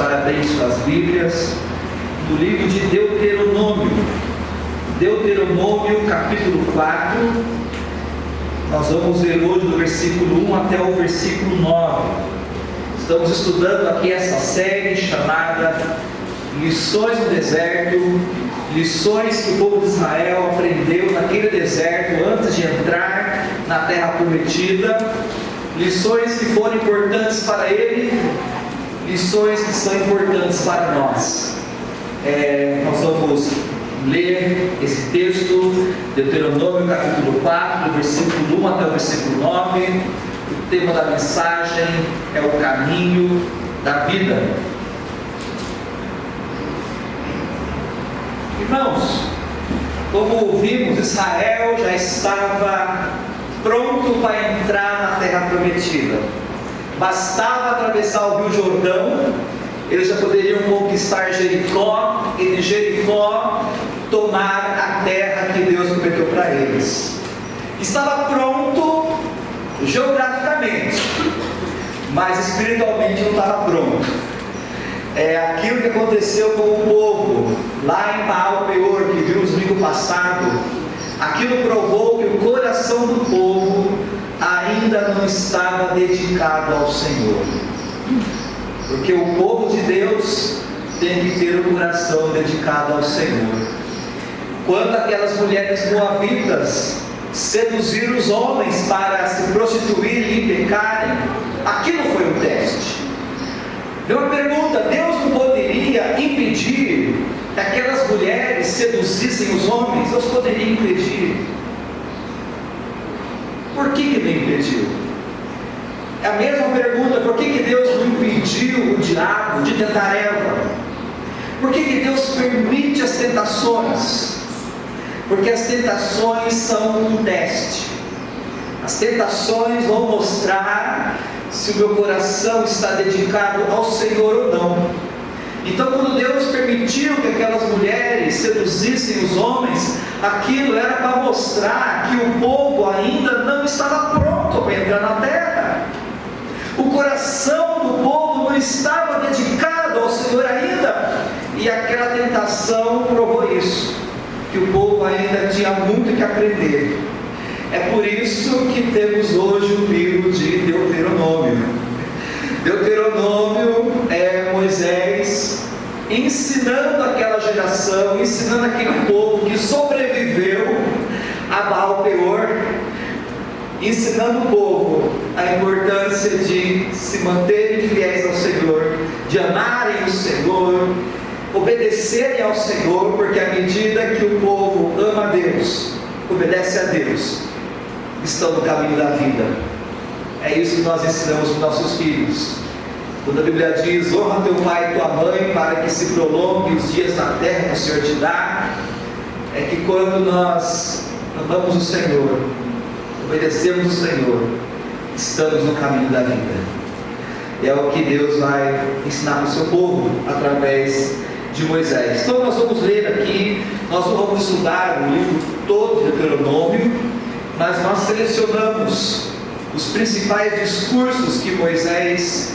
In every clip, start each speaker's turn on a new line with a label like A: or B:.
A: para abrir suas Bíblias no livro de Deuteronômio. Deuteronômio, capítulo 4. Nós vamos ver hoje do versículo 1 até o versículo 9. Estamos estudando aqui essa série chamada Lições no Deserto, lições que o povo de Israel aprendeu naquele deserto antes de entrar na terra prometida, lições que foram importantes para ele, lições que são importantes para nós. Nós vamos ler esse texto, Deuteronômio capítulo 4, do versículo 1 até o versículo 9. O tema da mensagem é o caminho da vida. Irmãos, como ouvimos, Israel já estava pronto para entrar na terra prometida. Bastava atravessar o rio Jordão, eles já poderiam conquistar Jericó, e de Jericó tomar a terra que Deus prometeu para eles. Estava pronto geograficamente, mas espiritualmente não estava pronto. Aquilo que aconteceu com o povo lá em Baal Peor, que vimos no domingo passado, aquilo provou que o coração do povo ainda não estava dedicado ao Senhor, porque o povo de Deus tem que ter o coração dedicado ao Senhor. Quando aquelas mulheres moabitas seduziram os homens para se prostituírem e pecarem, aquilo foi um teste. Deu uma pergunta: Deus não poderia impedir que aquelas mulheres seduzissem os homens? Deus poderia impedir. Por que não impediu? É a mesma pergunta: por que Deus não impediu o diabo de tentar Eva? Por que Deus permite as tentações? Porque as tentações são um teste. As tentações vão mostrar se o meu coração está dedicado ao Senhor ou não. Então, quando Deus permitiu que aquelas mulheres seduzissem os homens, aquilo era para mostrar que o povo ainda não estava pronto para entrar na terra. O coração do povo não estava dedicado ao Senhor ainda, e aquela tentação provou isso, que o povo ainda tinha muito que aprender. É por isso que temos hoje o livro de Deuteronômio. Deuteronômio é Moisés ensinando aquela geração, ensinando aquele povo que sobreviveu a Baal Peor, ensinando o povo a importância de se manterem fiéis ao Senhor, de amarem o Senhor, obedecerem ao Senhor, porque à medida que o povo ama a Deus, obedece a Deus, estão no caminho da vida. É isso que nós ensinamos para os nossos filhos. Quando a Bíblia diz: honra teu pai e tua mãe, para que se prolongue os dias na terra que o Senhor te dá, é que quando nós amamos o Senhor, obedecemos o Senhor, estamos no caminho da vida. E é o que Deus vai ensinar para o seu povo através de Moisés. Então nós vamos ler aqui, nós não vamos estudar o livro todo de Deuteronômio, mas nós selecionamos os principais discursos que Moisés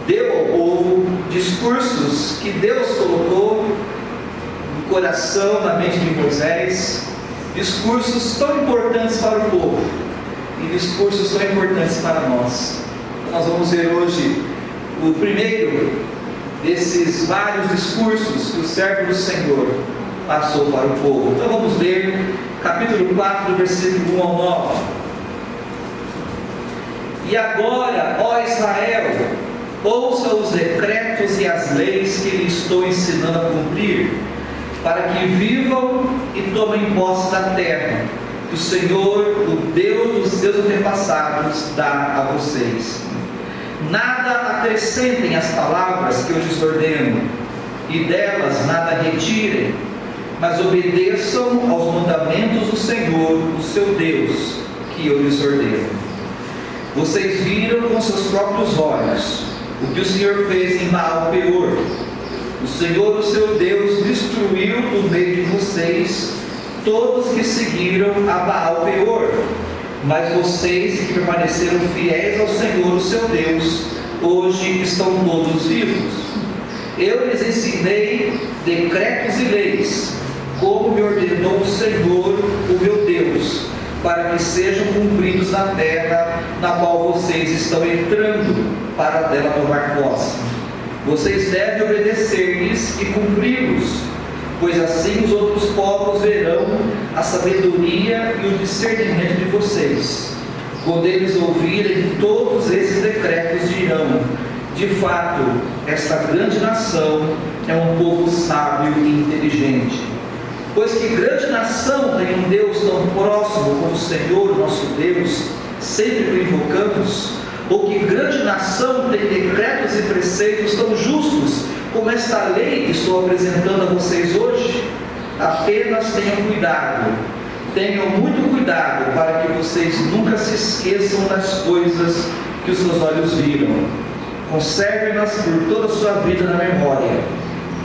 A: deu ao povo, discursos que Deus colocou no coração, na mente de Moisés, discursos tão importantes para o povo e discursos tão importantes para nós. Então, nós vamos ver hoje o primeiro desses vários discursos que o servo do Senhor passou para o povo. Então vamos ler capítulo 4, do versículo 1 ao 9. E agora, ó Israel, ouça os decretos e as leis que lhe estou ensinando a cumprir, para que vivam e tomem posse da terra que o Senhor, o Deus dos seus antepassados, dá a vocês. Nada acrescentem às palavras que eu lhes ordeno, e delas nada retirem, mas obedeçam aos mandamentos do Senhor, o seu Deus, que eu lhes ordeno. Vocês viram com seus próprios olhos o que o Senhor fez em Baal Peor. O Senhor, o seu Deus, destruiu do meio de vocês todos que seguiram a Baal Peor. Mas vocês que permaneceram fiéis ao Senhor, o seu Deus, hoje estão todos vivos. Eu lhes ensinei decretos e leis, como me ordenou o Senhor, o meu Deus, para que sejam cumpridos na terra na qual vocês estão entrando, para dela tomar posse. Vocês devem obedecer-lhes e cumpri-los, pois assim os outros povos verão a sabedoria e o discernimento de vocês. Quando eles ouvirem todos esses decretos, dirão: de fato, esta grande nação é um povo sábio e inteligente. Pois que grande nação tem um Deus tão próximo como o Senhor, nosso Deus, sempre que o invocamos? Ou que grande nação tem decretos e preceitos tão justos como esta lei que estou apresentando a vocês hoje? Apenas tenham muito cuidado, para que vocês nunca se esqueçam das coisas que os seus olhos viram. Conservem-nas por toda a sua vida na memória.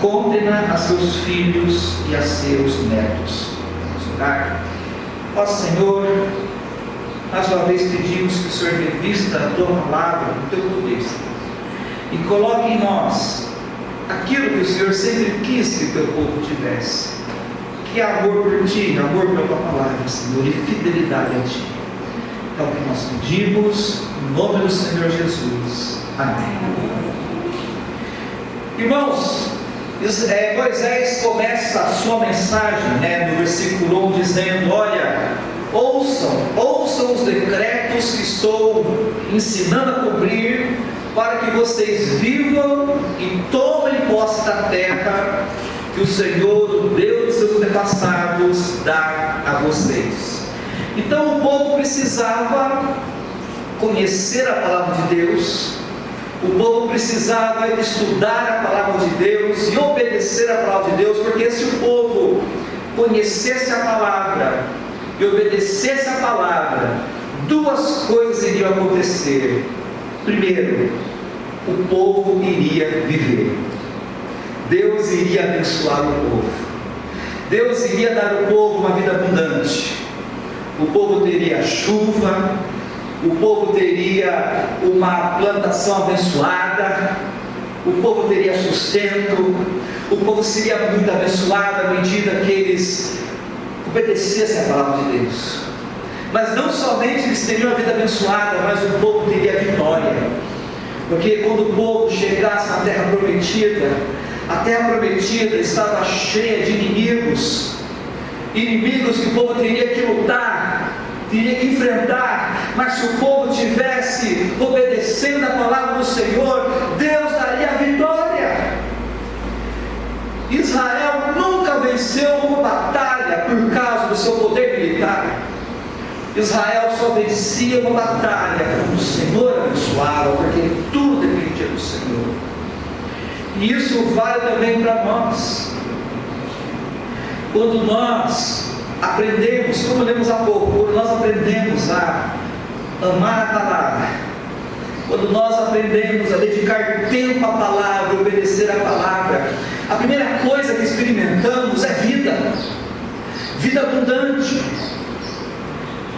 A: Contem-na a seus filhos e a seus netos. Vamos orar. Ó Senhor, mais uma vez pedimos que o Senhor revista a Tua palavra, o Teu poder, e coloque em nós aquilo que o Senhor sempre quis que o Teu povo tivesse, que é amor por Ti, amor pela Tua palavra, Senhor, e fidelidade a Ti. É o que nós pedimos, em nome do Senhor Jesus. Amém. Irmãos, Moisés começa a sua mensagem, no versículo 1, dizendo: olha, ouçam os decretos que estou ensinando a cumprir, para que vocês vivam e tomem posse da terra que o Senhor, o Deus dos seus antepassados, dá a vocês. Então o povo precisava conhecer a palavra de Deus, o povo precisava estudar a palavra de Deus e obedecer a palavra de Deus, porque se o povo conhecesse a palavra e obedecesse a palavra, duas coisas iriam acontecer. Primeiro, o povo iria viver. Deus iria abençoar o povo. Deus iria dar ao povo uma vida abundante. O povo teria chuva, o povo teria uma plantação abençoada, o povo teria sustento, o povo seria muito abençoado à medida que eles obedecessem a palavra de Deus. Mas não somente eles teriam a vida abençoada, mas o povo teria a vitória, porque quando o povo chegasse na terra prometida, a terra prometida estava cheia de inimigos que o povo teria que lutar, teria que enfrentar. Mas se o povo tivesse obedecendo a palavra do Senhor, Deus daria a vitória. Israel nunca venceu uma batalha por causa do seu poder militar. Israel só vencia uma batalha quando o Senhor abençoava, porque tudo dependia do Senhor. E isso vale também para nós. Quando nós aprendemos, como lemos há pouco, quando nós aprendemos a amar a palavra, quando nós aprendemos a dedicar tempo à palavra, obedecer à palavra, a primeira coisa que experimentamos é vida abundante.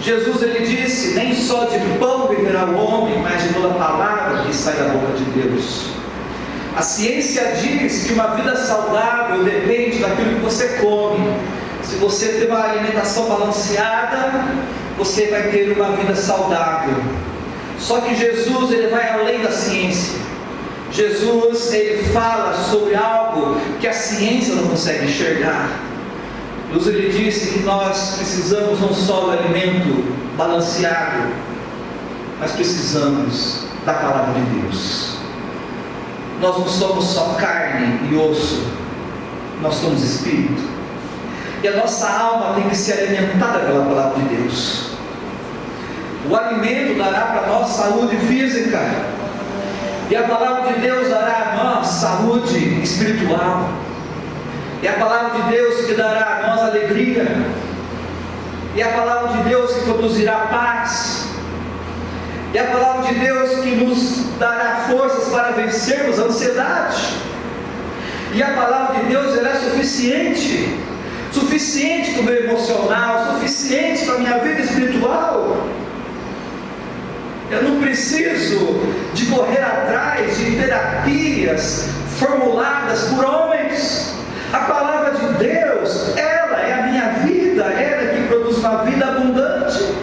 A: Jesus, ele disse: nem só de pão viverá o homem, mas de toda palavra que sai da boca de Deus. A ciência diz que uma vida saudável depende daquilo que você come. Se você tem uma alimentação balanceada, você vai ter uma vida saudável. Só que Jesus, ele vai além da ciência. Jesus, ele fala sobre algo que a ciência não consegue enxergar. Jesus, ele disse que nós precisamos não só do alimento balanceado, mas precisamos da palavra de Deus. Nós não somos só carne e osso, nós somos espírito. E a nossa alma tem que ser alimentada pela palavra de Deus. O alimento dará para nós saúde física, e a palavra de Deus dará a nós saúde espiritual. E a palavra de Deus que dará a nós alegria. E a palavra de Deus que produzirá paz. E a palavra de Deus que nos dará forças para vencermos a ansiedade. E a palavra de Deus ela é suficiente para o meu emocional, suficiente para a minha vida espiritual. Eu não preciso de correr atrás de terapias formuladas por homens. A palavra de Deus, ela é a minha vida, ela que produz uma vida abundante.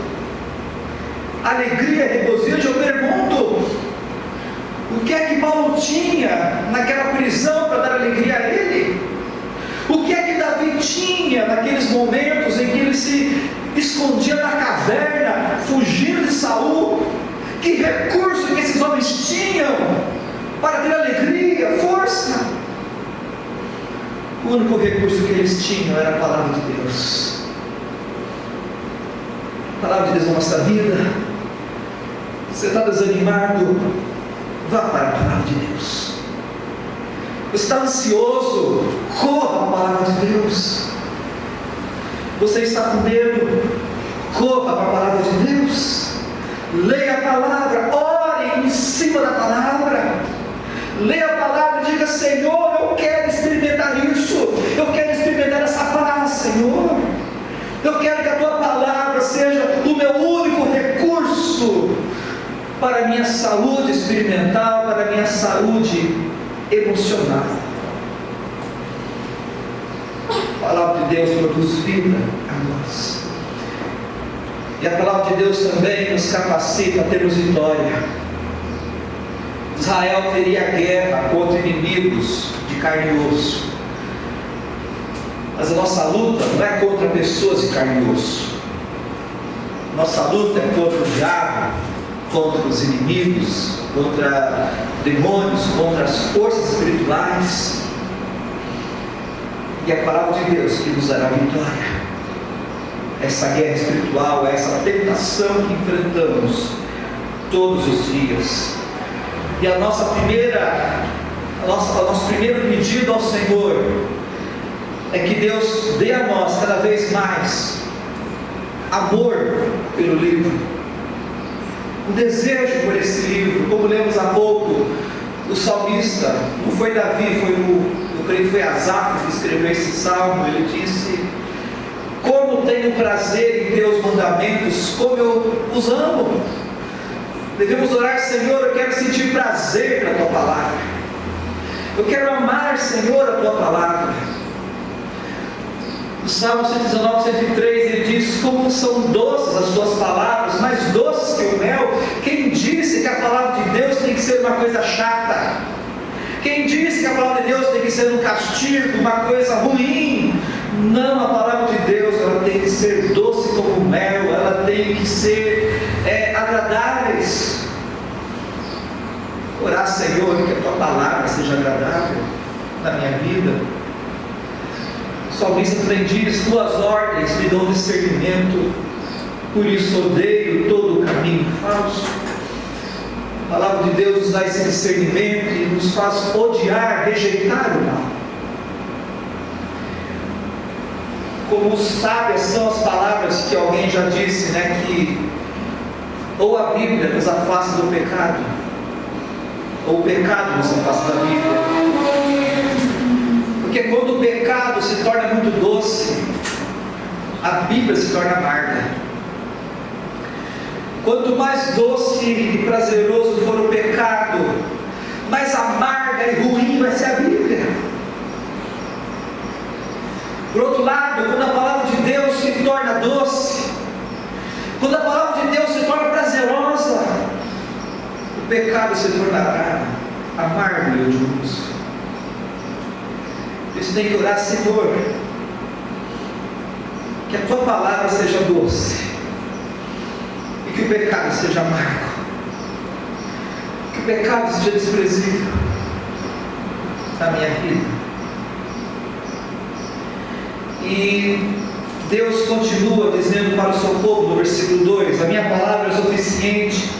A: Alegria, regozijo. Eu pergunto, o que é que Paulo tinha naquela prisão para dar alegria a ele? O que é que Davi tinha naqueles momentos em que ele se escondia na caverna, fugindo de Saul? Que recurso que esses homens tinham para ter alegria, força? O único recurso que eles tinham era a palavra de Deus. A palavra de Deus na nossa vida. Você está desanimado? Vá para a palavra de Deus. Você está ansioso? Corra para a palavra de Deus. Você está com medo? Corra para a palavra de Deus. Leia a palavra, ore em cima da palavra. Leia a palavra e diga: Senhor, eu quero experimentar isso. Eu quero experimentar essa paz, Senhor. Eu quero que a tua palavra seja o meu único recurso para a minha saúde experimental, para a minha saúde emocional. A palavra de Deus produz vida a nós. E a palavra de Deus também nos capacita a termos vitória. Israel teria guerra contra inimigos de carne e osso. Mas a nossa luta não é contra pessoas de carne e osso. Nossa luta é contra o diabo, contra os inimigos, contra demônios, contra as forças espirituais. E a palavra de Deus que nos dará vitória. Essa guerra espiritual, essa tentação que enfrentamos todos os dias. E o nosso primeiro pedido ao Senhor é que Deus dê a nós cada vez mais amor pelo livro, um desejo por esse livro. Como lemos há pouco, o salmista, não foi Davi, eu creio que foi Asaf que escreveu esse salmo. Ele disse: como tenho prazer em teus mandamentos, como eu os amo. Devemos orar: Senhor, eu quero sentir prazer na tua palavra, eu quero amar, Senhor, a tua palavra. No Salmo 119, 103, ele diz: como são doces as tuas palavras, mais doces que o mel. Quem disse que a palavra de Deus tem que ser uma coisa chata? Quem disse que a palavra de Deus tem que ser um castigo, uma coisa ruim? Não, a palavra de Deus, ela tem que ser doce como mel, ela tem que ser agradáveis. Orar: Senhor, que a tua palavra seja agradável na minha vida. O salmista também diz: tuas ordens me dão discernimento, por isso odeio todo o caminho falso. A palavra de Deus nos dá esse discernimento e nos faz odiar, rejeitar o mal. Como sábias são as palavras que alguém já disse, que ou a Bíblia nos afasta do pecado, ou o pecado nos afasta da Bíblia. Porque quando o pecado se torna muito doce, a Bíblia se torna amarga. Quanto mais doce e prazeroso for o pecado, mais amarga e ruim vai ser a Bíblia. Por outro lado, quando a palavra de Deus se torna doce, quando a palavra de Deus se torna prazerosa, o pecado se tornará amargo e odioso. Você tem que orar: Senhor, que a tua palavra seja doce e que o pecado seja amargo, que o pecado seja desprezível na minha vida. E Deus continua dizendo para o seu povo no versículo 2: a minha palavra é suficiente,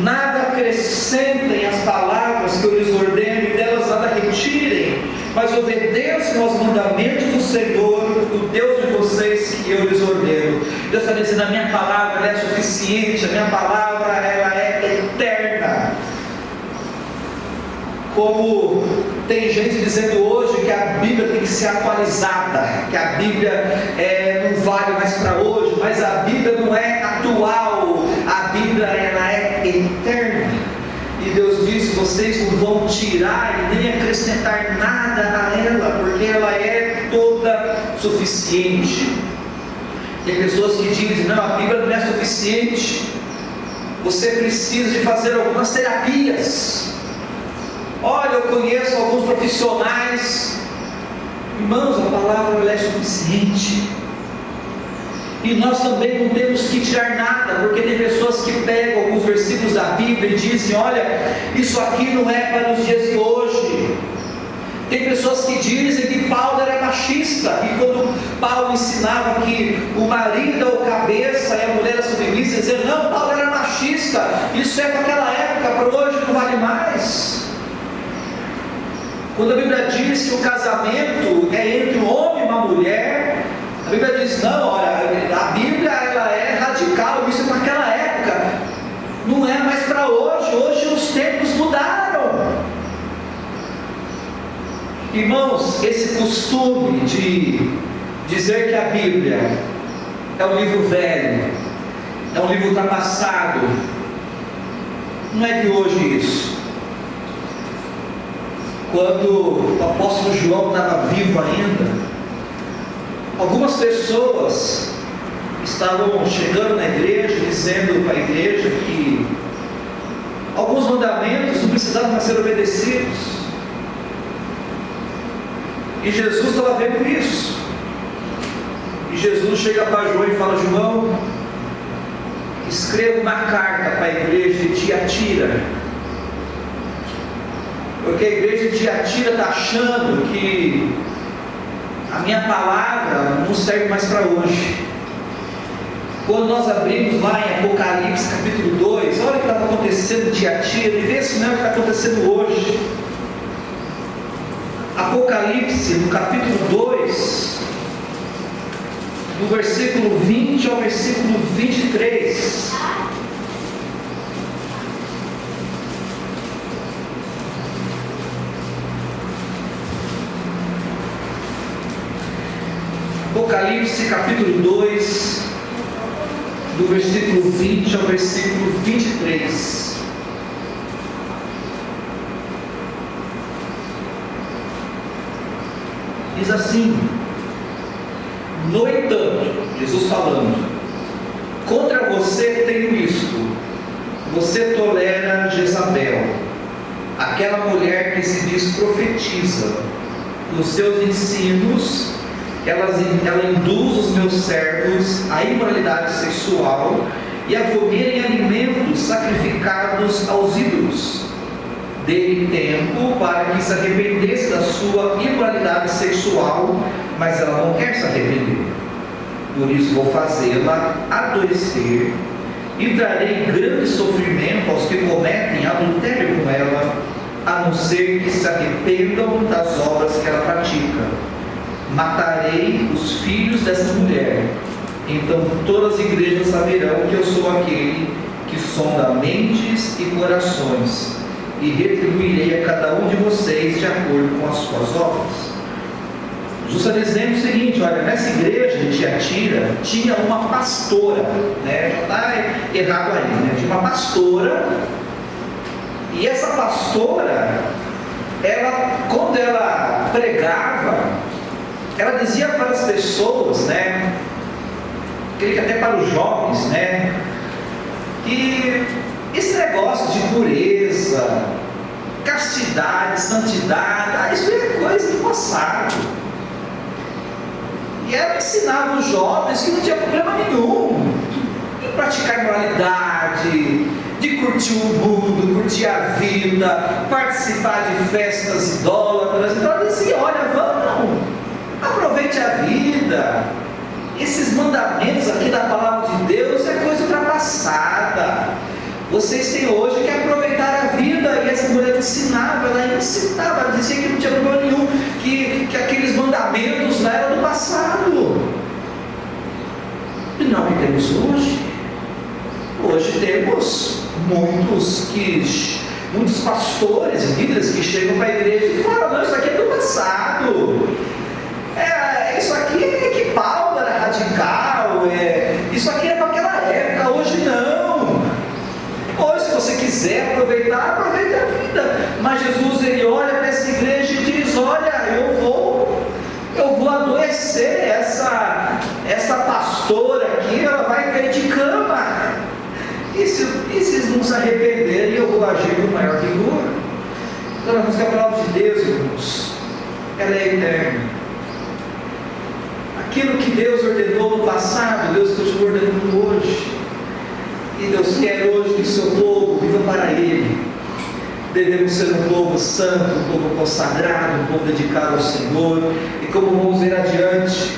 A: nada acrescentem às palavras que eu lhes ordeno, e delas nada retirem, mas obedeçam aos mandamentos do Senhor, o Deus de vocês, que eu lhes ordeno. Deus está dizendo: a minha palavra ela é suficiente, a minha palavra ela é eterna. Como tem gente dizendo hoje que a Bíblia tem que ser atualizada, que a Bíblia não vale mais para hoje, mas a Bíblia não é atual, a Bíblia ela é eterna. E Deus diz: vocês não vão tirar e nem acrescentar nada a ela, porque ela é toda suficiente. Tem pessoas que dizem: não, a Bíblia não é suficiente, você precisa de fazer algumas terapias. Olha, eu conheço alguns profissionais. Irmãos, a palavra ela é suficiente. E nós também não temos que tirar nada, porque tem pessoas que pegam alguns versículos da Bíblia e dizem: olha, isso aqui não é para os dias de hoje. Tem pessoas que dizem que Paulo era machista, e quando Paulo ensinava que o marido é o cabeça e a mulher é submissa, dizendo: não, Paulo era machista, isso é para aquela época, para hoje não vale mais. Quando a Bíblia diz que o casamento é entre um homem e uma mulher, a Bíblia diz: não, olha, a Bíblia ela é radical, isso é para aquela época, não é mais para hoje. Hoje os tempos mudaram. Irmãos, esse costume de dizer que a Bíblia é um livro velho, é um livro ultrapassado, não é de hoje isso. Quando o apóstolo João estava vivo ainda, algumas pessoas estavam chegando na igreja, dizendo para a igreja que alguns mandamentos não precisavam ser obedecidos. E Jesus estava vendo isso. E Jesus chega para João e fala: João, escreva uma carta para a igreja de Tiatira, porque a igreja de Tiatira está achando que a minha palavra não serve mais para hoje. Quando nós abrimos lá em Apocalipse capítulo 2, olha o que estava acontecendo em Tiatira, e vê se não é o que está acontecendo hoje. Apocalipse, no capítulo 2, do versículo 20 ao versículo 23. Apocalipse, capítulo 2, do versículo 20 ao versículo 23. Diz assim: no entanto, Jesus falando, contra você tenho isto: você tolera Jezabel, aquela mulher que se diz profetiza. Nos seus ensinos, ela induz os meus servos à imoralidade sexual e a comerem alimentos sacrificados aos ídolos. Dei tempo para que se arrependesse da sua imoralidade sexual, mas ela não quer se arrepender. Por isso vou fazê-la adoecer e trarei grande sofrimento aos que cometem adultério com ela, a não ser que se arrependam das obras que ela pratica. Matarei os filhos dessa mulher, então todas as igrejas saberão que eu sou aquele que sonda mentes e corações, e retribuirei a cada um de vocês de acordo com as suas obras. Jesus está dizendo o seguinte: olha, nessa igreja de Tiatira tinha uma pastora, né? Já está errado aí, né? Tinha uma pastora, e essa pastora, quando ela pregava, ela dizia para as pessoas, né? Creio que até para os jovens, né? Que esse negócio de pureza, castidade, santidade, isso é coisa do passado. E ela ensinava os jovens que não tinha problema nenhum em praticar moralidade, de curtir o mundo, curtir a vida, participar de festas idólatras. Então ela dizia: olha, vamos, aproveite a vida. Esses mandamentos aqui da palavra de Deus é coisa ultrapassada. Vocês têm hoje que aproveitar a vida. E essa mulher ensinava, ela dizia que não tinha problema nenhum, que aqueles mandamentos lá eram do passado. E não que temos hoje. Hoje temos muitos pastores, líderes que chegam para a igreja e falam: não, isso aqui é do passado. Isso aqui é que Paulo era radical, isso aqui é para aquela época, hoje não. Hoje, se você quiser aproveitar, aproveite a vida. Mas Jesus, ele olha para essa igreja e diz: olha, eu vou adoecer, essa pastora aqui, ela vai cair de cama, e se eles não se arrependerem, eu vou agir com maior rigor. Então nós vamos que a palavra de Deus, irmãos, ela é eterna. Aquilo que Deus ordenou no passado, Deus continua ordenando hoje, e Deus quer hoje que o seu povo viva para Ele. Devemos ser um povo santo, um povo consagrado, um povo dedicado ao Senhor. E como vamos ver adiante,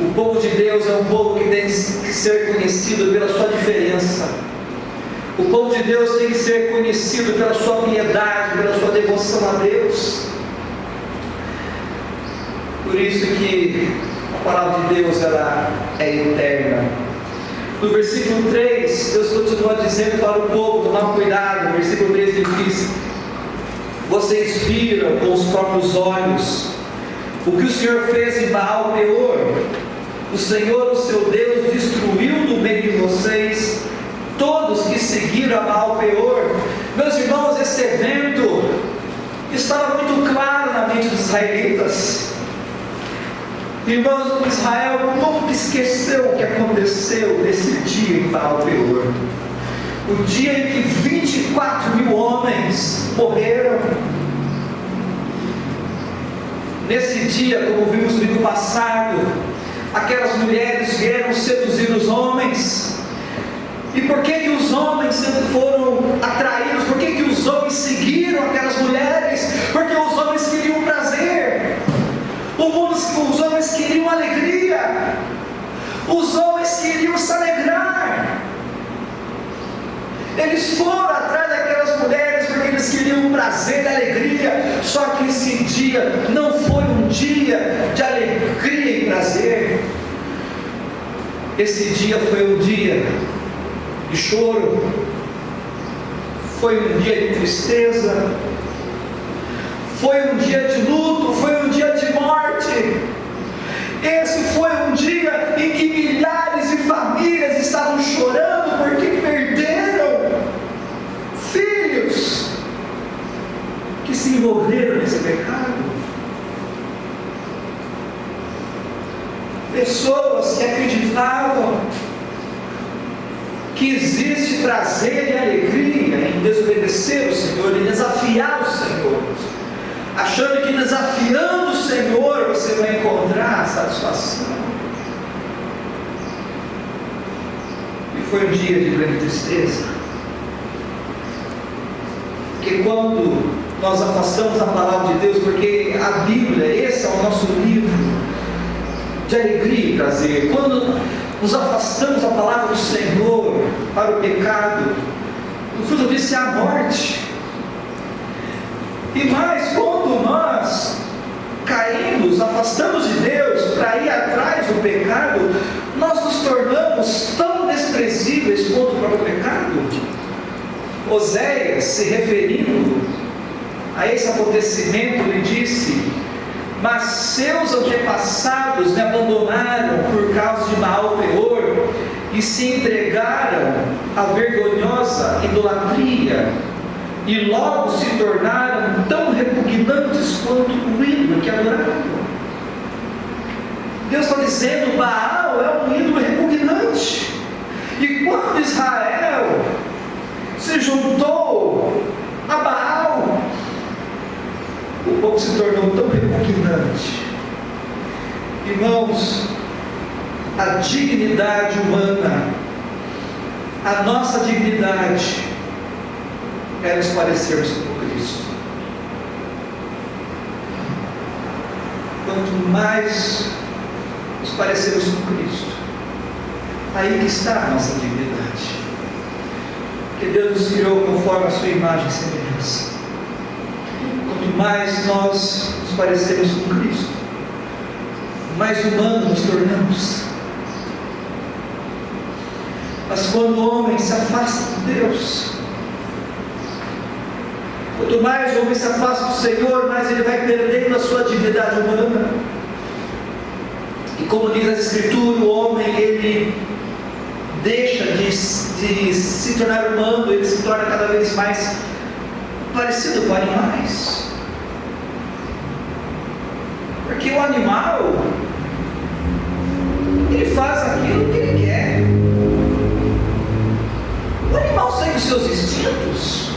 A: o povo de Deus é um povo que tem que ser conhecido pela sua diferença. O povo de Deus tem que ser conhecido pela sua piedade, pela sua devoção a Deus. Por isso que a palavra de Deus, ela é eterna. No versículo 3, Deus continua dizendo para o povo tomar cuidado. No versículo 3 ele diz: vocês viram com os próprios olhos o que o Senhor fez em Baal-peor. O Senhor, o seu Deus, destruiu do meio de vocês todos que seguiram a Baal-peor. Meus irmãos, esse evento estava muito claro na mente dos israelitas. Irmãos, Israel nunca esqueceu o que aconteceu nesse dia em Baal-peor. O dia em que 24 mil homens morreram. Nesse dia, como vimos no domingo passado, aquelas mulheres vieram seduzir os homens. E por que os homens foram atraídos? Por que os homens seguiram aquelas mulheres? Porque os homens queriam prazer. Os homens queriam alegria. Os homens queriam se alegrar. Eles foram atrás daquelas mulheres porque eles queriam prazer e alegria. Só que esse dia não foi um dia de alegria e prazer. Esse dia foi um dia de choro, foi um dia de tristeza, foi um dia de luto, foi um dia de morte. Esse foi um dia em que milhares de famílias estavam chorando porque perderam filhos que se envolveram nesse pecado. Pessoas que acreditavam que existe prazer e alegria em desobedecer o Senhor, em desafiar o Senhor, achando que desafiando o Senhor você vai encontrar a satisfação. E foi um dia de grande tristeza, porque quando nós afastamos a palavra de Deus, porque a Bíblia, esse é o nosso livro de alegria e prazer, quando nos afastamos da palavra do Senhor para o pecado, o fruto disso é a morte. E mais, quando nós caímos, afastamos de Deus para ir atrás do pecado, nós nos tornamos tão desprezíveis quanto o próprio pecado. Oséias, se referindo a esse acontecimento, lhe disse: mas seus antepassados me abandonaram por causa de Baal-peor e se entregaram à vergonhosa idolatria, e logo se tornaram tão repugnantes quanto o ídolo que adoravam. Deus está dizendo: Baal é um ídolo repugnante. E quando Israel se juntou a Baal, o povo se tornou tão repugnante. Irmãos, a dignidade humana, a nossa dignidade é nos parecermos com Cristo. Quanto mais nos parecermos com Cristo, aí que está a nossa dignidade. Porque Deus nos criou conforme a sua imagem e semelhança. Quanto mais nós nos parecemos com Cristo, mais humanos nos tornamos. Mas quando o homem se afasta de Deus, quanto mais o homem se afasta do Senhor, mais ele vai perdendo a sua dignidade humana. E como diz a Escritura, o homem, ele deixa de se tornar humano, ele se torna cada vez mais parecido com animais. Porque o animal, ele faz aquilo que ele quer. O animal segue os seus instintos.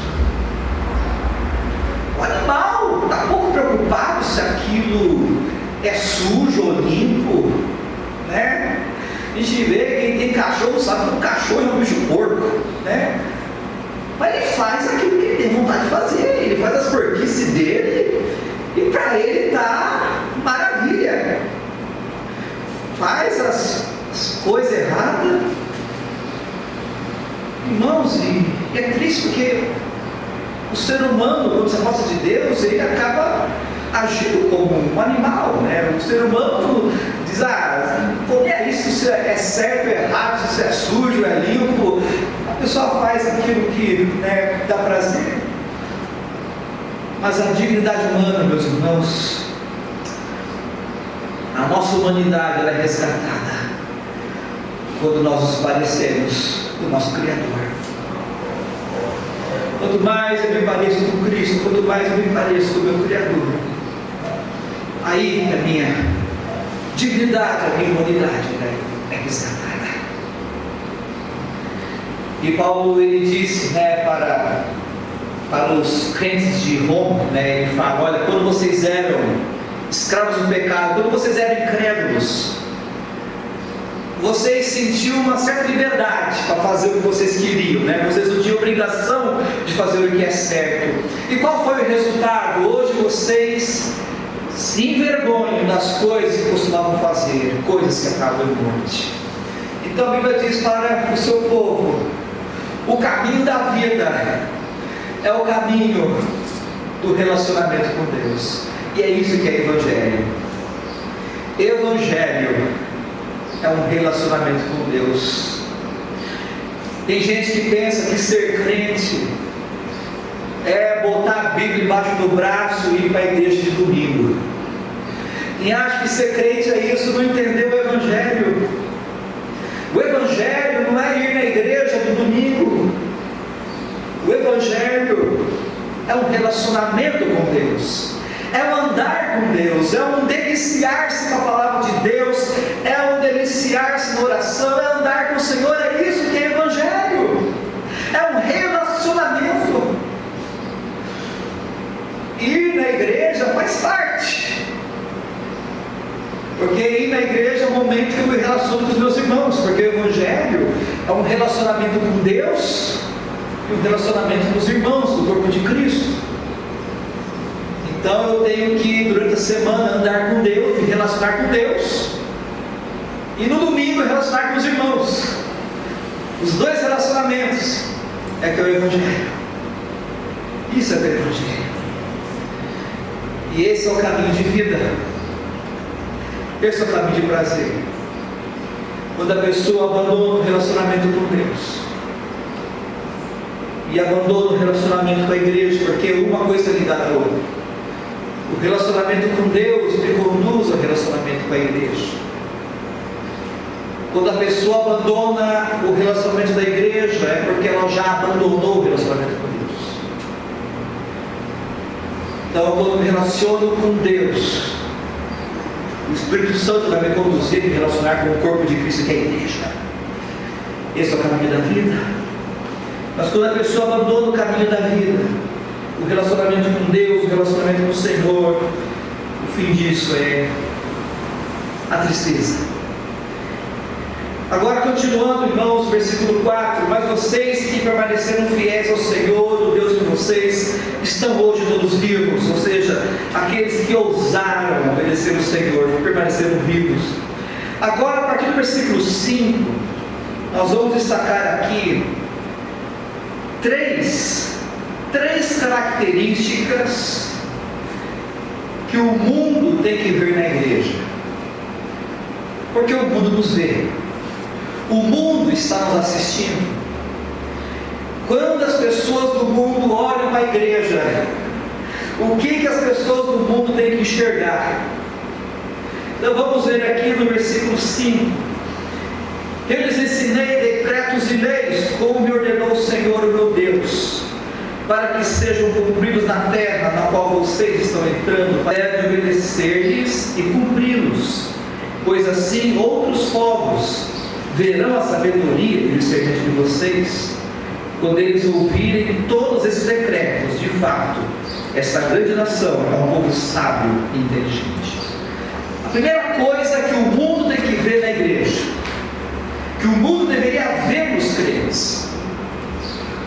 A: O animal está pouco preocupado se aquilo é sujo ou limpo, né? A gente vê, quem tem cachorro sabe que o cachorro é um bicho porco, né? Mas ele faz aquilo que ele tem vontade de fazer, ele faz as porquices dele, e para ele está maravilha. Faz as coisas erradas. Irmãos, e é triste porque o ser humano, quando se afasta de Deus, ele acaba agindo como um animal, né? O ser humano diz, como é isso, se é certo ou errado, se é sujo, é limpo. A pessoa faz aquilo que, né, dá prazer. Mas a dignidade humana, meus irmãos, a nossa humanidade, ela é resgatada quando nós nos parecemos do nosso Criador. Quanto mais eu me pareço com Cristo, quanto mais eu me pareço com o meu Criador, aí a minha dignidade, a minha humanidade, né, é resgatada. E Paulo, ele disse, né, para os crentes de Roma, né, ele fala, olha, quando vocês eram escravos do pecado, quando vocês eram incrédulos, vocês sentiam uma certa liberdade para fazer o que vocês queriam, né? Vocês não tinham obrigação de fazer o que é certo. E qual foi o resultado? Hoje vocês se envergonham das coisas que costumavam fazer, coisas que acabam em morte. Então a Bíblia diz para o seu povo, o caminho da vida é o caminho do relacionamento com Deus. E é isso que é Evangelho. Evangelho é um relacionamento com Deus. Tem gente que pensa que ser crente é botar a Bíblia embaixo do braço e ir para a igreja de domingo. Quem acha que ser crente é isso, não entendeu o Evangelho. O Evangelho não é ir na igreja no domingo. O Evangelho é um relacionamento com Deus, é um andar com Deus, é um deliciar-se com a palavra de Deus, é um deliciar-se na oração, é andar com o Senhor. É isso que é Evangelho, é um relacionamento. Ir na igreja faz parte, porque ir na igreja é o momento que eu me relaciono com os meus irmãos, porque o Evangelho é um relacionamento com Deus e um relacionamento com os irmãos do corpo de Cristo. Então eu tenho que, durante a semana, andar com Deus, me relacionar com Deus, e no domingo relacionar com os irmãos. Os dois relacionamentos é que é o Evangelho. Isso é o Evangelho. E esse é o caminho de vida. Esse é o caminho de prazer. Quando a pessoa abandona o relacionamento com Deus e abandona o relacionamento com a igreja, porque uma coisa liga à outra. O relacionamento com Deus me conduz ao relacionamento com a igreja. Quando a pessoa abandona o relacionamento da igreja, é porque ela já abandonou o relacionamento com Deus. Então, quando eu me relaciono com Deus, o Espírito Santo vai me conduzir a me relacionar com o corpo de Cristo, que é a igreja. Esse é o caminho da vida. Mas quando a pessoa abandona o caminho da vida, o relacionamento com Deus, o relacionamento com o Senhor, o fim disso é a tristeza. Agora, continuando, irmãos, versículo 4: mas vocês que permaneceram fiéis ao Senhor, o Deus de vocês, estão hoje todos vivos. Ou seja, aqueles que ousaram obedecer o Senhor, permaneceram vivos. Agora, a partir do versículo 5, nós vamos destacar aqui três características que o mundo tem que ver na igreja, porque o mundo nos vê, o mundo está nos assistindo. Quando as pessoas do mundo olham para a igreja, o que as pessoas do mundo têm que enxergar? Então vamos ver aqui no versículo 5: eu lhes ensinei decretos e leis, como me ordenou o Senhor, o meu Deus. para que sejam cumpridos na terra na qual vocês estão entrando, devem obedecer-lhes e cumpri-los, pois assim outros povos verão a sabedoria e o discernimento de vocês, quando eles ouvirem todos esses decretos. De fato, esta grande nação é um povo sábio e inteligente. A primeira coisa que o mundo tem que ver na igreja, que o mundo deveria ver nos crentes: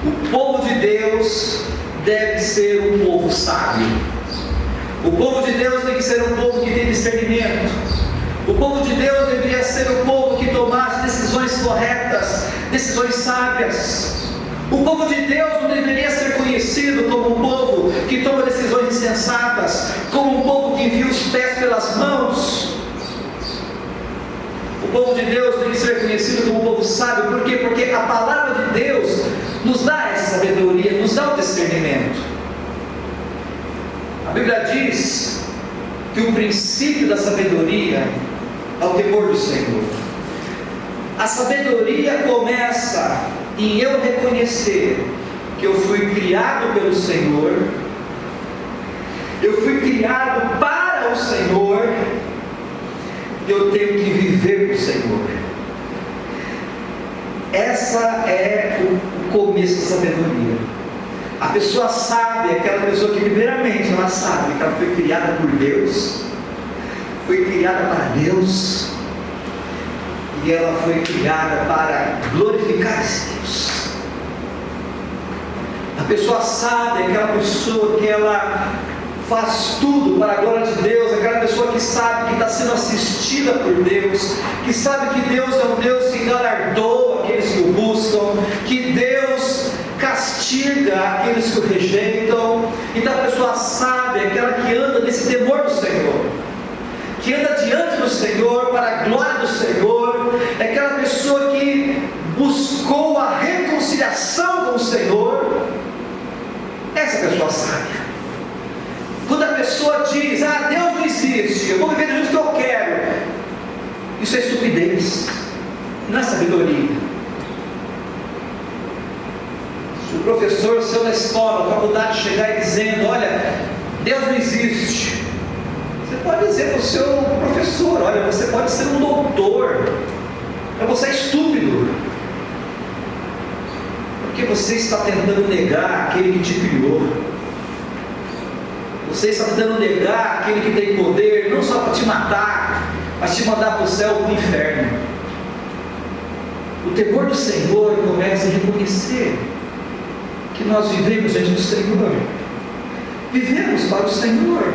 A: o povo de Deus deve ser um povo sábio. O povo de Deus tem que ser um povo que tem discernimento. O povo de Deus deveria ser um povo que tomasse decisões corretas, decisões sábias. O povo de Deus não deveria ser conhecido como um povo que toma decisões insensatas, como um povo que enfia os pés pelas mãos. O povo de Deus tem que ser conhecido como um povo sábio. Por quê? Porque a palavra de Deus nos dá essa sabedoria, nos dá o discernimento. A Bíblia diz que o princípio da sabedoria é o temor do Senhor. A sabedoria começa em eu reconhecer que eu fui criado pelo Senhor, eu fui criado para o Senhor, e eu tenho que viver com o Senhor. Essa é o começo da sabedoria. A pessoa sabe, aquela pessoa que primeiramente ela sabe que ela foi criada por Deus, foi criada para Deus, e ela foi criada para glorificar esse Deus. A pessoa sabe, aquela pessoa que ela faz tudo para a glória de Deus, aquela pessoa que sabe que está sendo assistida por Deus, que sabe que Deus é um Deus que galardoa aqueles que o buscam, que Deus castiga aqueles que o rejeitam. Então a pessoa sabe, aquela que anda nesse temor do Senhor, que anda diante do Senhor, para a glória do Senhor, é aquela pessoa que buscou a reconciliação com o Senhor. Essa pessoa sabe. Quando a pessoa diz: Deus não existe, eu vou viver do jeito que eu quero, isso é estupidez, não é sabedoria. Se o professor seu na escola, na faculdade, chegar e dizendo: olha, Deus não existe, você pode dizer para o seu professor: olha, você pode ser um doutor, mas você é estúpido, porque você está tentando negar aquele que te criou. Você está tentando negar aquele que tem poder, não só para te matar, mas te mandar para o céu ou para o inferno. O temor do Senhor começa a reconhecer que nós vivemos diante do Senhor, vivemos para o Senhor.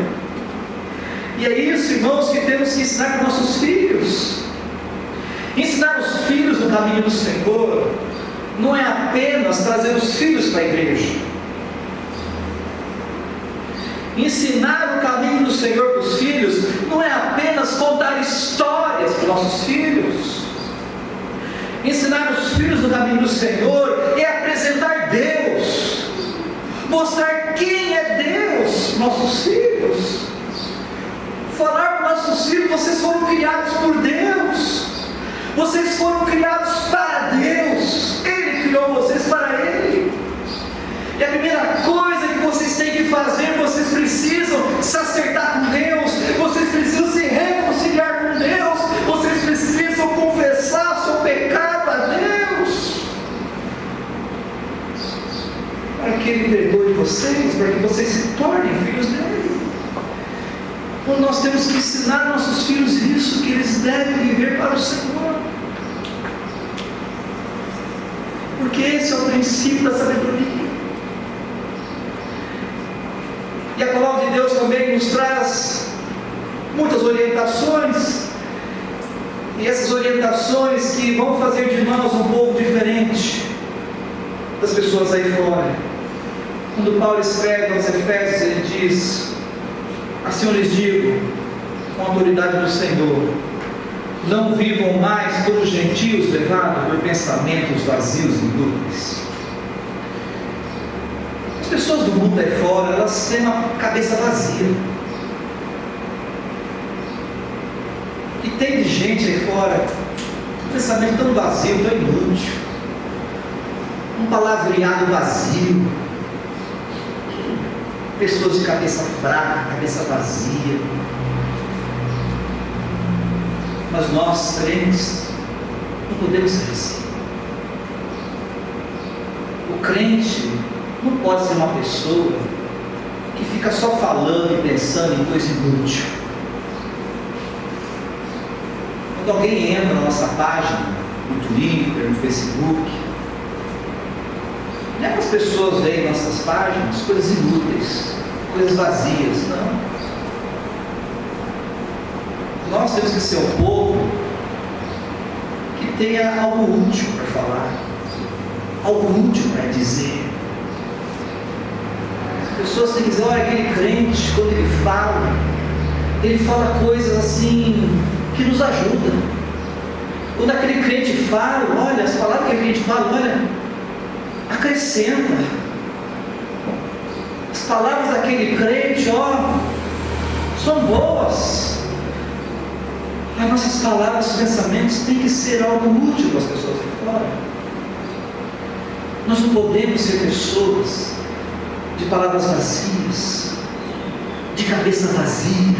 A: E é isso, irmãos, que temos que ensinar para nossos filhos. Ensinar os filhos no caminho do Senhor não é apenas trazer os filhos para a igreja. Ensinar o caminho do Senhor para os filhos não é apenas contar histórias para os nossos filhos. Ensinar os filhos no caminho do Senhor é apresentar Deus, mostrar quem é Deus para nossos filhos, falar para os nossos filhos: vocês foram criados por Deus, vocês foram criados para Deus, Ele criou vocês para Ele. E a primeira coisa que vocês têm que fazer, vocês precisam se acertar com Deus, vocês precisam se reconciliar com Deus, vocês precisam confessar seu pecado a Deus, para que Ele perdoe vocês, para que vocês se tornem filhos dele. Então nós temos que ensinar nossos filhos isso, que eles devem viver para o Senhor, porque esse é o princípio da sabedoria. E a palavra de Deus também nos traz muitas orientações, e essas orientações que vão fazer de nós um povo diferente das pessoas aí fora. Quando Paulo escreve aos Efésios, ele diz: assim eu lhes digo, com a autoridade do Senhor, não vivam mais como os gentios, levados por pensamentos vazios e inúteis. As pessoas do mundo aí fora, elas têm uma cabeça vazia. E tem de gente aí fora, um pensamento tão vazio, tão inútil, um palavreado vazio, pessoas de cabeça fraca, cabeça vazia. Mas nós, crentes, não podemos ser assim. O crente não pode ser uma pessoa que fica só falando e pensando em coisa inútil. Quando alguém entra na nossa página, no Twitter, no Facebook, não é que as pessoas veem nossas páginas coisas inúteis, coisas vazias, não. Nós temos que ser um povo que tenha algo útil para falar, algo útil para dizer. As pessoas têm que dizer, olha, aquele crente, quando ele fala coisas assim que nos ajudam. Quando aquele crente fala, olha, as palavras que aquele crente fala, olha, acrescenta. As palavras daquele crente, ó, são boas. As nossas palavras, os pensamentos têm que ser algo útil para as pessoas de fora. Nós não podemos ser pessoas de palavras vazias, de cabeça vazia,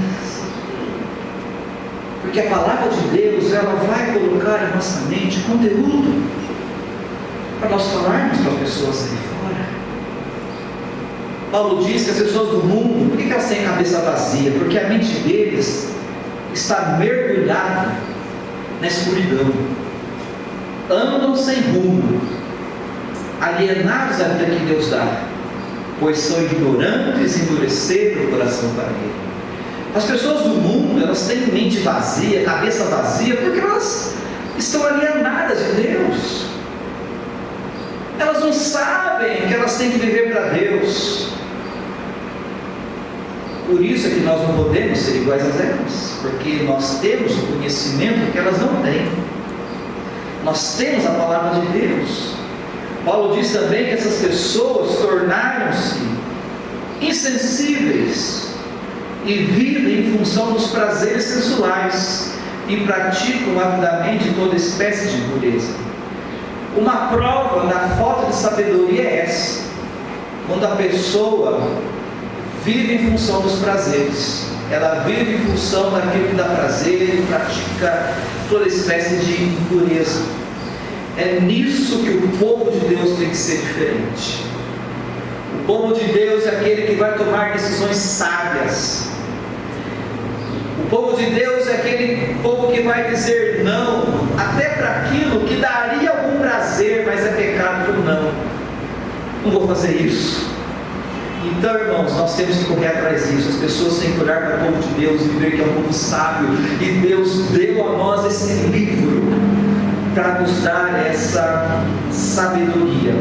A: porque a palavra de Deus, ela vai colocar em nossa mente conteúdo para nós falarmos para pessoas aí fora. Paulo diz que as pessoas do mundo, por que elas têm cabeça vazia? Porque a mente deles está mergulhada na escuridão, andam sem rumo, alienados da vida que Deus dá, pois são ignorantes e endureceram o coração para Ele. As pessoas do mundo, elas têm mente vazia, cabeça vazia, porque elas estão alienadas de Deus. Elas não sabem que elas têm que viver para Deus. Por isso é que nós não podemos ser iguais a elas, porque nós temos o conhecimento que elas não têm. Nós temos a palavra de Deus. Paulo diz também que essas pessoas tornaram-se insensíveis e vivem em função dos prazeres sensuais e praticam avidamente toda espécie de impureza. Uma prova da falta de sabedoria é essa, quando a pessoa vive em função dos prazeres, ela vive em função daquilo que dá prazer e pratica toda espécie de impureza. É nisso que o povo de Deus tem que ser diferente. O povo de Deus é aquele que vai tomar decisões sábias. O povo de Deus é aquele povo que vai dizer não, até para aquilo que daria algum prazer, mas é pecado por não vou fazer isso. Então, irmãos, nós temos que correr atrás disso. As pessoas têm que olhar para o povo de Deus e ver que é um povo sábio, e Deus deu a nós esse livro para nos dar essa sabedoria.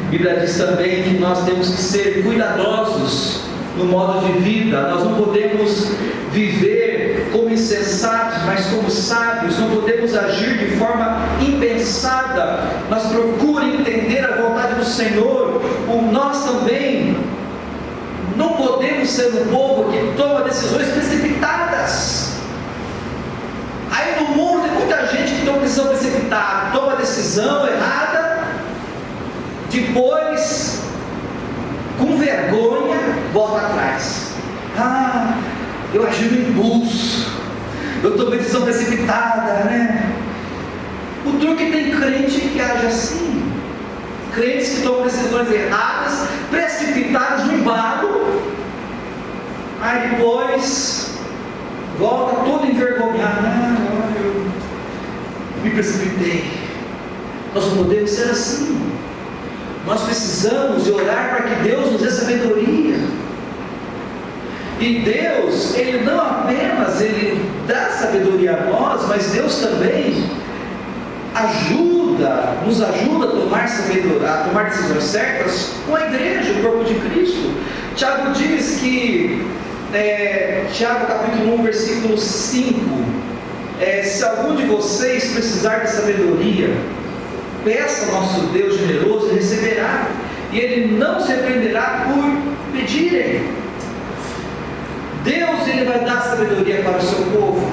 A: A Bíblia diz também que nós temos que ser cuidadosos no modo de vida. Nós não podemos viver como insensatos, mas como sábios. Não podemos agir de forma impensada. Nós procuramos entender a vontade do Senhor. Nós também não podemos ser um povo que toma decisões precipitadas. Aí no mundo tem muita gente que toma decisão precipitada, toma decisão errada, depois, com vergonha, volta atrás. Eu agi no impulso, eu tomei decisão precipitada, né? O truque tem crente que age assim, crentes que tomam decisões erradas, precipitadas no embalo, aí depois volta todo envergonhado. Eu me precipitei. Nós não podemos ser assim. Nós precisamos de orar para que Deus nos dê sabedoria. E Deus, Ele não apenas Ele dá sabedoria a nós, mas Deus também nos ajuda a tomar sabedoria, a tomar decisões certas com a igreja, o corpo de Cristo. Tiago diz que, Tiago capítulo 1, versículo 5, se algum de vocês precisar de sabedoria, peça ao nosso Deus generoso e receberá, e Ele não se arrependerá por pedirem. Deus, Ele vai dar sabedoria para o seu povo.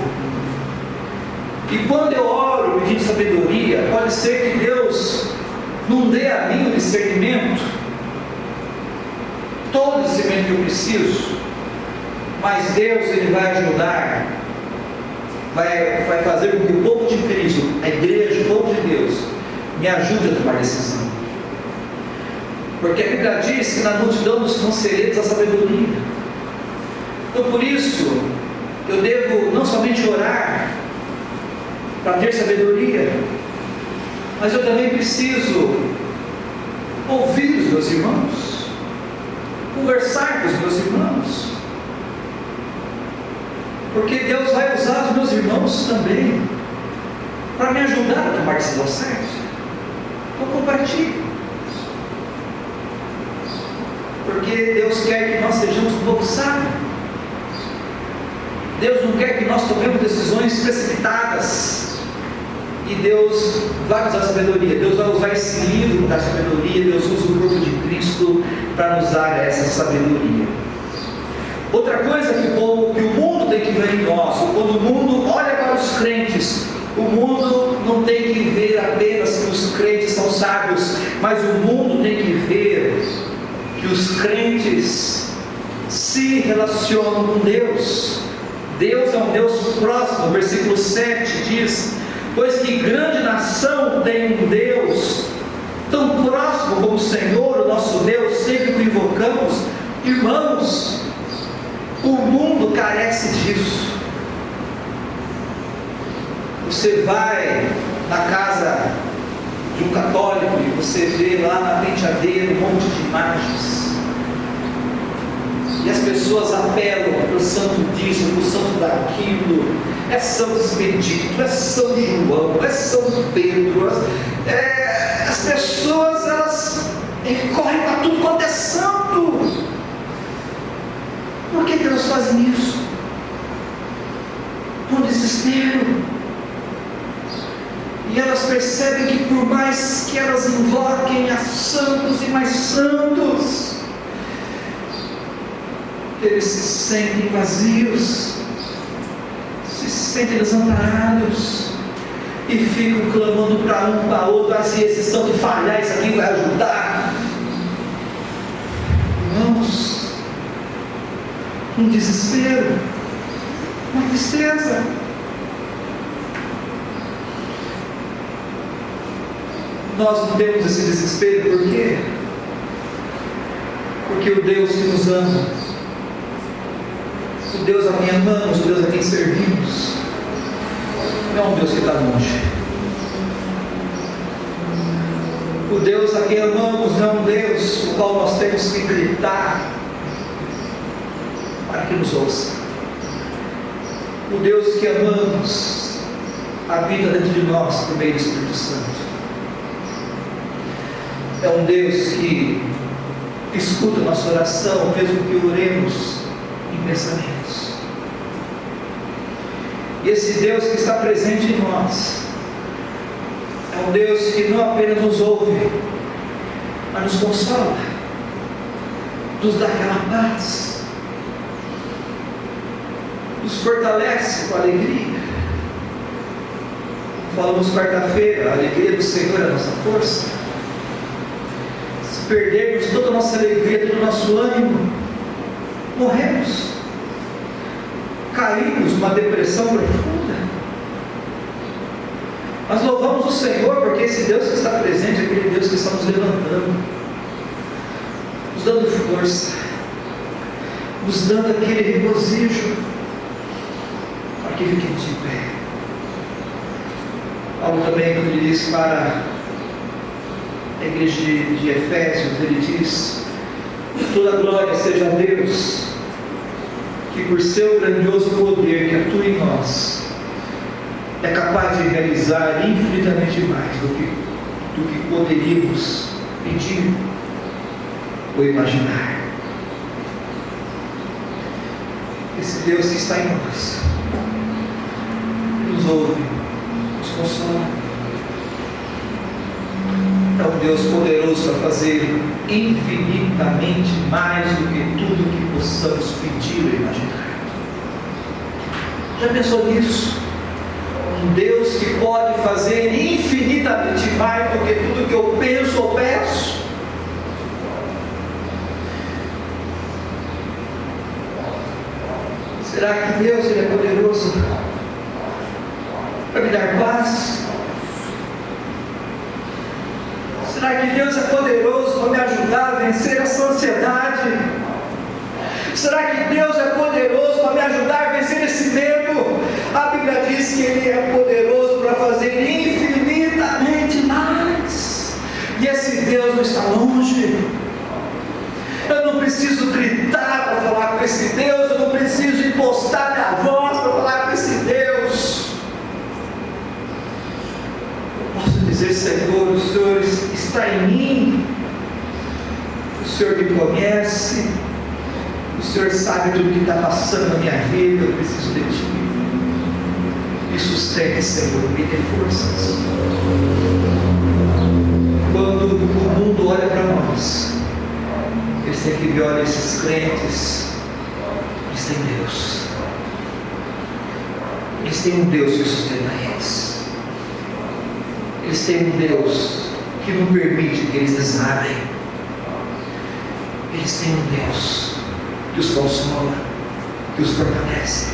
A: E quando eu oro pedindo sabedoria, pode ser que Deus não dê a mim o discernimento, todo o discernimento que eu preciso, mas Deus Ele vai ajudar, vai fazer com que o povo de Cristo, a igreja, o povo de Deus, me ajude a tomar decisão. Porque a Bíblia diz que na multidão dos conselheiros há sabedoria. Então por isso, eu devo não somente orar para ter sabedoria, mas eu também preciso ouvir os meus irmãos, conversar com os meus irmãos, porque Deus vai usar os meus irmãos também para me ajudar a tomar decisão certa. Então compartilhe, porque Deus quer que nós sejamos um povo sábio. Deus não quer que nós tomemos decisões precipitadas, e Deus vai nos dar sabedoria. Deus vai usar esse livro da sabedoria. Deus usa o corpo de Cristo para nos dar essa sabedoria. Outra coisa que o mundo tem que ver em nós, quando o mundo olha para os crentes, o mundo não tem que ver apenas que os crentes são sábios, mas o mundo tem que ver que os crentes se relacionam com Deus. Deus é um Deus próximo. O versículo 7 diz: pois que grande nação tem um Deus tão próximo como o Senhor, o nosso Deus, sempre que o invocamos. Irmãos, o mundo carece disso. Você vai na casa de um católico e você vê lá na penteadeira um monte de imagens, e as pessoas apelam para o santo disso, para o santo daquilo. É Santo Expedito, é São João, é São Pedro. As pessoas, elas correm para tudo quanto é santo. Por que elas fazem isso? Com desespero. E elas percebem que por mais que elas invoquem a santos e mais santos, eles se sentem vazios, se sentem desamparados, e ficam clamando para um, para outro: ah, se esse santo falhar, isso aqui vai ajudar. Irmãos, um desespero, uma tristeza. Nós não temos esse desespero, por quê? Porque o Deus que nos ama, o Deus a quem amamos, o Deus a quem servimos, não é um Deus que está longe. O Deus a quem amamos não é um Deus o qual nós temos que gritar para que nos ouça. O Deus que amamos habita dentro de nós por meio do Espírito Santo. É um Deus que escuta a nossa oração, mesmo que oremos em pensamentos. E esse Deus que está presente em nós é um Deus que não apenas nos ouve, mas nos consola, nos dá aquela paz, nos fortalece com alegria. Falamos quarta-feira, a alegria do Senhor é a nossa força. Se perdermos toda a nossa alegria, todo o nosso ânimo, morremos, caímos numa depressão profunda. Nós louvamos o Senhor porque esse Deus que está presente é aquele Deus que está nos levantando, nos dando força, nos dando aquele regozijo para que fiquemos de pé. Paulo também, quando ele diz para a igreja de Efésios, ele diz: toda glória seja a Deus, que por seu grandioso poder que atua em nós, é capaz de realizar infinitamente mais do que poderíamos pedir ou imaginar. Esse Deus que está em nós, nos ouve, nos consola. É um Deus poderoso para fazer infinitamente mais do que tudo que possamos pedir ou imaginar. Já pensou nisso? Um Deus que pode fazer infinitamente mais do que tudo que eu penso ou peço. Será que Deus ele é poderoso para me dar paz? Será que Deus é poderoso para me ajudar a vencer essa ansiedade? Será que Deus é poderoso para me ajudar a vencer esse medo? A Bíblia diz que Ele é poderoso para fazer infinitamente mais. E esse Deus não está longe. Eu não preciso gritar para falar com esse Deus. Eu não preciso impostar minha voz para falar com esse Deus. Eu posso dizer: Senhor, o Senhor está em mim. O Senhor me conhece. O Senhor sabe tudo que está passando na minha vida. Eu preciso de Ti. Me sustente, Senhor, me dê forças. Quando o mundo olha para nós, eles têm que ver: olha, esses crentes, eles têm Deus. Eles têm um Deus que sustenta eles. Eles têm um Deus que não permite que eles desabem. Eles têm um Deus que os consola, que os fortalece.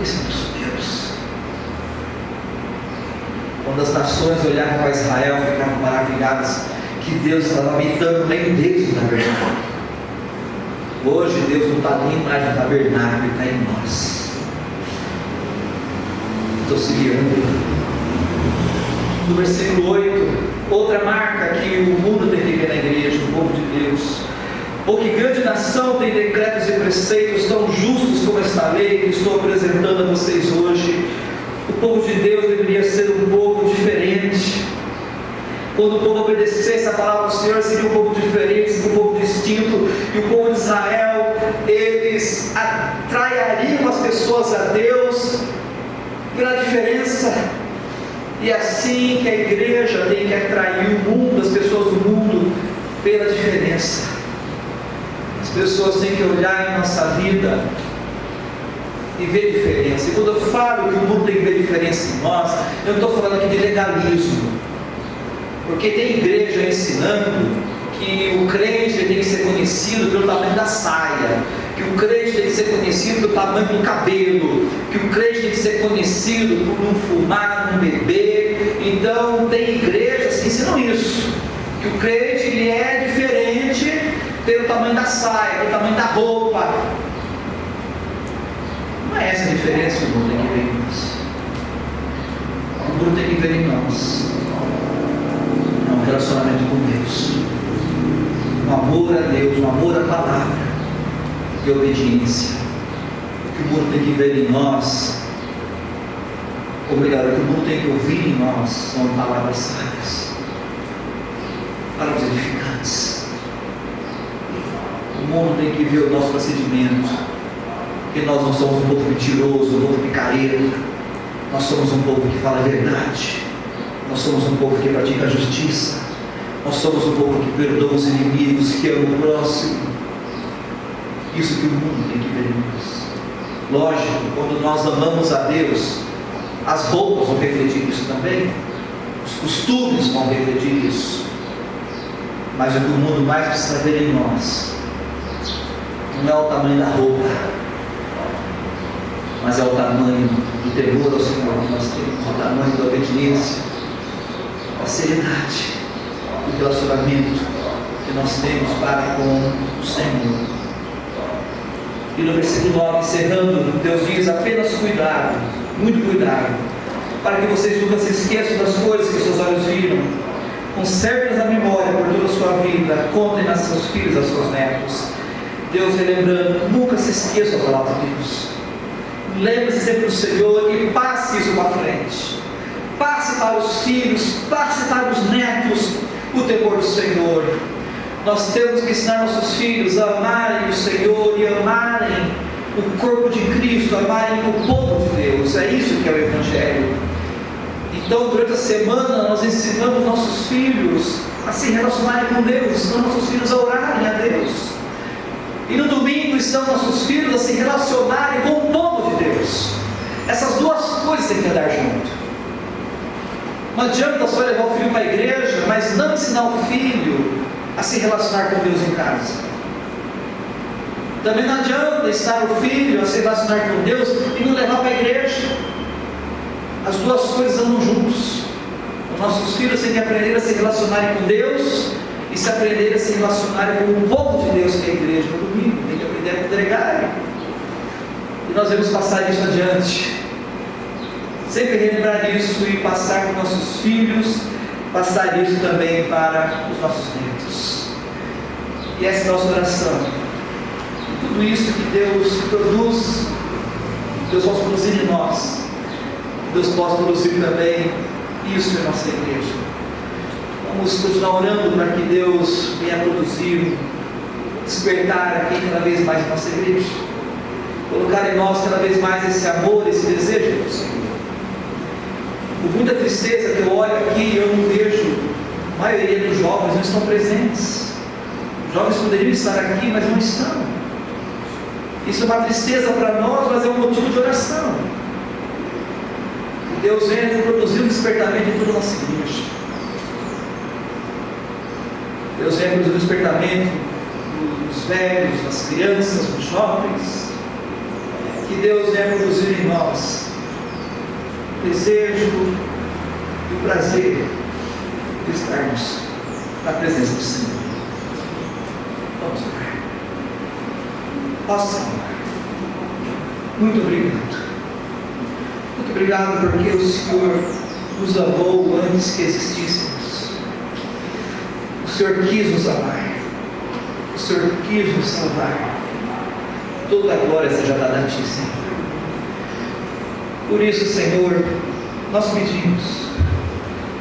A: Esse é o nosso Deus. Quando as nações olhavam para Israel, ficavam maravilhadas que Deus estava habitando no meio deles no tabernáculo. Hoje Deus não está nem mais no tabernáculo, Ele está em nós. Estou se guiando. No versículo 8, outra marca que o mundo tem que ver na igreja, o povo de Deus: ou que grande nação tem decretos e preceitos tão justos como esta lei que estou apresentando a vocês hoje. O povo de Deus deveria ser um povo diferente. Quando o povo obedecesse a palavra do Senhor, seria um povo diferente, seria um povo distinto. E o povo de Israel, eles atraiariam as pessoas a Deus pela diferença. E assim que a igreja tem que atrair o mundo, as pessoas do mundo, pela diferença. As pessoas têm que olhar em nossa vida e ver diferença. E quando eu falo que o mundo tem que ver diferença em nós, eu não estou falando aqui de legalismo, porque tem igreja ensinando que o crente tem que ser conhecido pelo tamanho da saia, que o crente tem que ser conhecido pelo tamanho do cabelo, que o crente tem que ser conhecido por não fumar, não beber. Então tem igrejas que ensinam isso, que o crente ele é diferente pelo tamanho da saia, pelo tamanho da roupa. Não é essa a diferença que o mundo tem que ver em nós. O mundo tem que ver em nós um relacionamento com Deus, um amor a Deus, um amor à palavra e obediência. O que o mundo tem que ver em nós, obrigado, o que o mundo tem que ouvir em nós são palavras sábias, palavras edificantes. O mundo tem que ver o nosso procedimento, que nós não somos um povo mentiroso, um povo picareta. Nós somos um povo que fala a verdade. Nós somos um povo que pratica a justiça. Nós somos um povo que perdoa os inimigos, que ama o próximo. Isso que o mundo tem que ver em nós. Lógico, quando nós amamos a Deus, as roupas vão refletir isso também, os costumes vão refletir isso. Mas o que o mundo mais precisa ver em nós não é o tamanho da roupa, mas é o tamanho do temor ao Senhor que nós temos, o tamanho da obediência, a seriedade, o relacionamento que nós temos para com o Senhor. E no versículo 9, encerrando, Deus diz: apenas cuidado, muito cuidado, para que vocês nunca se esqueçam das coisas que seus olhos viram. Conserve-nas na memória por toda a sua vida, contem a seus filhos, a seus netos. Deus relembrando: nunca se esqueça da palavra de Deus. Lembre-se sempre do Senhor e passe isso para frente. Passe para os filhos, passe para os netos o temor do Senhor. Nós temos que ensinar nossos filhos a amarem o Senhor e amarem o corpo de Cristo, amarem o povo de Deus. É isso que é o Evangelho. Então, durante a semana, nós ensinamos nossos filhos a se relacionarem com Deus, ensinamos nossos filhos a orarem a Deus. E no domingo estão nossos filhos a se relacionarem com o povo de Deus. Essas duas coisas têm que andar junto. Não adianta só levar o filho para a igreja, mas não ensinar o filho a se relacionar com Deus em casa. Também não adianta estar o filho a se relacionar com Deus e não levar para a igreja. As duas coisas andam juntos. Os nossos filhos têm que aprender a se relacionarem com Deus e se aprender a se relacionarem com o povo de Deus, que é a igreja no domingo. Tem que aprender a congregar. E nós devemos passar isso adiante. Sempre relembrar isso e passar para os nossos filhos, passar isso também para os nossos netos. E essa é a nossa oração. E tudo isso que Deus produz, Deus possa produzir em nós, Deus possa produzir também isso em nossa igreja. Vamos continuar orando para que Deus venha produzir, despertar aqui cada vez mais em nossa igreja, colocar em nós cada vez mais esse amor, esse desejo do Senhor. Com muita tristeza que eu olho aqui e eu não vejo, a maioria dos jovens não estão presentes. Os jovens poderiam estar aqui, mas não estão. Isso é uma tristeza para nós, mas é um motivo de oração. Que Deus venha produzir um despertamento em toda a nossa igreja. Deus venha produzir um despertamento dos velhos, das crianças, dos jovens. Que Deus venha produzir em nós o desejo e o prazer de estarmos na presença do Senhor. Vamos orar. Ó Senhor, muito obrigado. Muito obrigado porque o Senhor nos amou antes que existíssemos. O Senhor quis nos amar. O Senhor quis nos salvar. Toda a glória seja dada a Ti, Senhor. Por isso, Senhor, nós pedimos,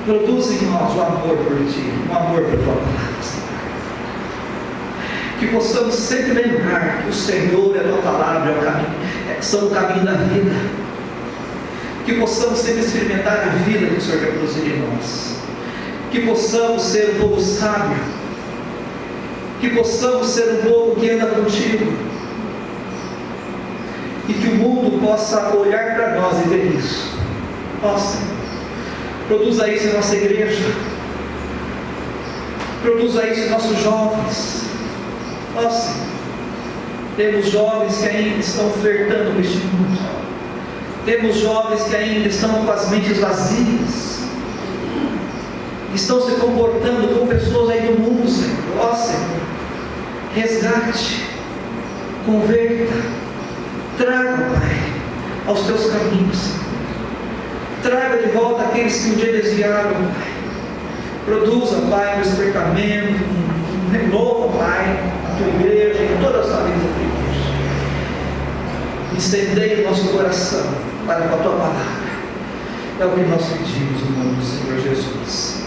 A: produz em nós o amor por Ti, o amor por Tua palavra, Senhor. Que possamos sempre lembrar que o Senhor e a Tua palavra é o caminho, são o caminho da vida. Que possamos sempre experimentar a vida que o Senhor quer produzir em nós. Que possamos ser um povo sábio. Que possamos ser um povo que anda contigo. E que o mundo possa olhar para nós e ver isso. Ó Senhor, produza isso em nossa igreja, produza isso em nossos jovens. Ó Senhor, temos jovens que ainda estão flertando com este mundo, temos jovens que ainda estão com as mentes vazias, estão se comportando como pessoas aí do mundo, Senhor. Ó Senhor, resgate, converta, traga, Pai, aos Teus caminhos, Senhor. Traga de volta aqueles que um dia desviaram, Pai. Produza, Pai, um despertamento, um renovo, Pai, na Tua igreja, em todas as famílias da Tua igreja. Estendei o nosso coração para com a Tua palavra. É o que nós pedimos no nome do Senhor Jesus.